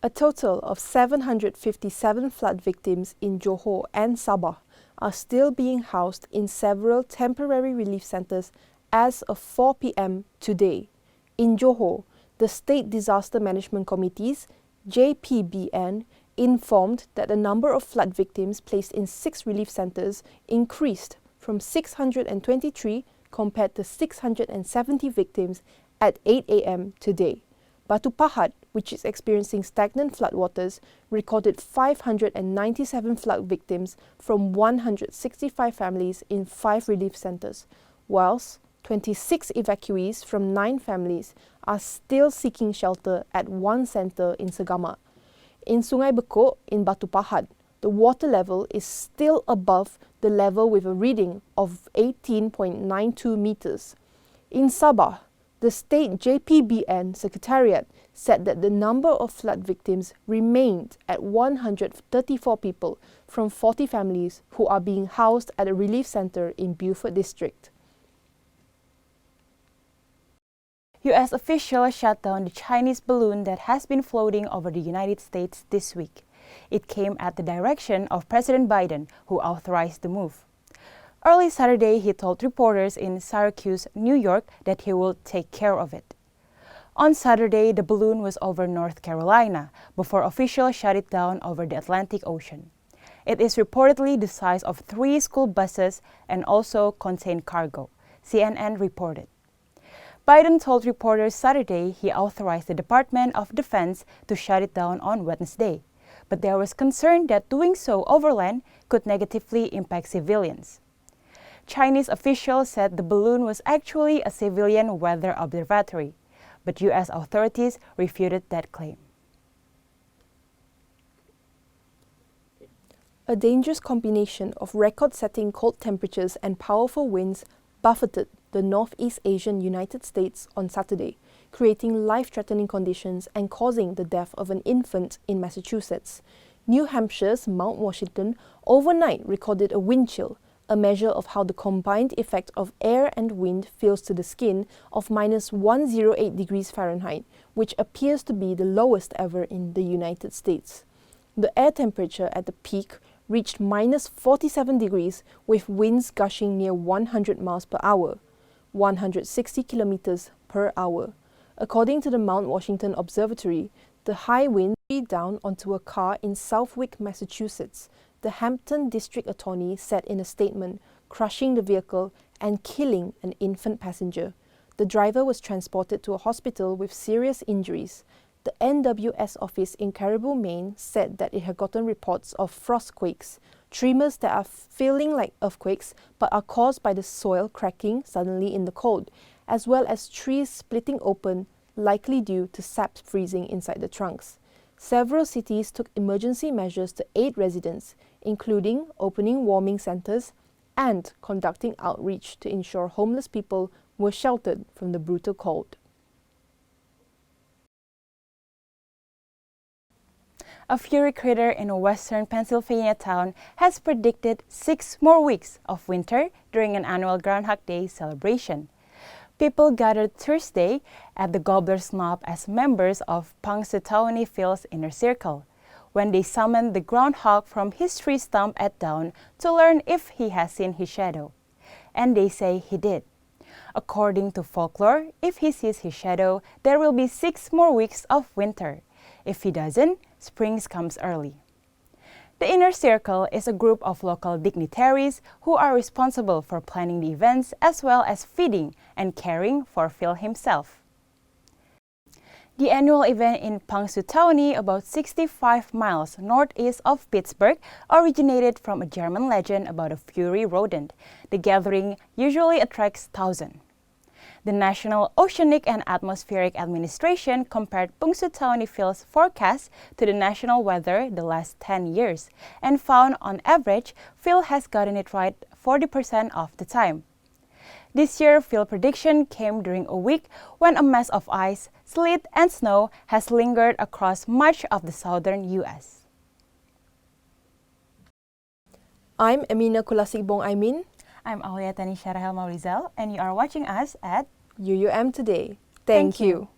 A total of 757 flood victims in Johor and Sabah are still being housed in several temporary relief centres as of 4 p.m. today. In Johor, the State Disaster Management Committees, JPBN, informed that the number of flood victims placed in 6 relief centres increased from 623 compared to 670 victims at 8 a.m. today. Batu Pahat, which is experiencing stagnant floodwaters, recorded 597 flood victims from 165 families in 5 relief centres, whilst 26 evacuees from 9 families are still seeking shelter at one centre in Segamat. In Sungai Bekok in Batu Pahat, the water level is still above the level with a reading of 18.92 metres. In Sabah, the state JPBN Secretariat said that the number of flood victims remained at 134 people from 40 families who are being housed at a relief centre in Beaufort District. U.S. officials shut down the Chinese balloon that has been floating over the United States this week. It came at the direction of President Biden, who authorized the move. Early Saturday, he told reporters in Syracuse, New York, that he will take care of it. On Saturday, the balloon was over North Carolina before officials shut it down over the Atlantic Ocean. It is reportedly the size of 3 school buses and also contained cargo, CNN reported. Biden told reporters Saturday he authorized the Department of Defense to shut it down on Wednesday, but there was concern that doing so overland could negatively impact civilians. Chinese officials said the balloon was actually a civilian weather observatory, but U.S. authorities refuted that claim. A dangerous combination of record-setting cold temperatures and powerful winds buffeted the Northeast Asian United States on Saturday, creating life-threatening conditions and causing the death of an infant in Massachusetts. New Hampshire's Mount Washington overnight recorded a wind chill, a measure of how the combined effect of air and wind feels to the skin, of minus 108 degrees Fahrenheit, which appears to be the lowest ever in the United States. The air temperature at the peak reached minus 47 degrees with winds gushing near 100 miles per hour, 160 kilometers per hour. According to the Mount Washington Observatory, the high wind beat down onto a car in Southwick, Massachusetts, the Hampton District Attorney said in a statement, crushing the vehicle and killing an infant passenger. The driver was transported to a hospital with serious injuries. The NWS office in Caribou, Maine said that it had gotten reports of frostquakes, tremors that are feeling like earthquakes but are caused by the soil cracking suddenly in the cold, as well as trees splitting open, likely due to sap freezing inside the trunks. Several cities took emergency measures to aid residents, including opening warming centres and conducting outreach to ensure homeless people were sheltered from the brutal cold. A fury crater in a western Pennsylvania town has predicted 6 more weeks of winter during an annual Groundhog Day celebration. People gathered Thursday at the Gobbler's Knob as members of Punxsutawney Phil's inner circle, when they summoned the groundhog from his tree stump at dawn to learn if he has seen his shadow. And they say he did. According to folklore, if he sees his shadow, there will be 6 more weeks of winter. If he doesn't, spring comes early. The Inner Circle is a group of local dignitaries who are responsible for planning the events as well as feeding and caring for Phil himself. The annual event in Punxsutawney, about 65 miles northeast of Pittsburgh, originated from a German legend about a furry rodent. The gathering usually attracts thousands. The National Oceanic and Atmospheric Administration compared Punxsutawney Phil's forecast to the national weather the last 10 years and found on average Phil has gotten it right 40% of the time. This year, Phil prediction came during a week when a mass of ice, sleet, and snow has lingered across much of the southern U.S. I'm Amina Kulasikbong Aimin. I'm Aulia Tanisha Rahel Maurizal, and you are watching us at UUM Today. Thank you.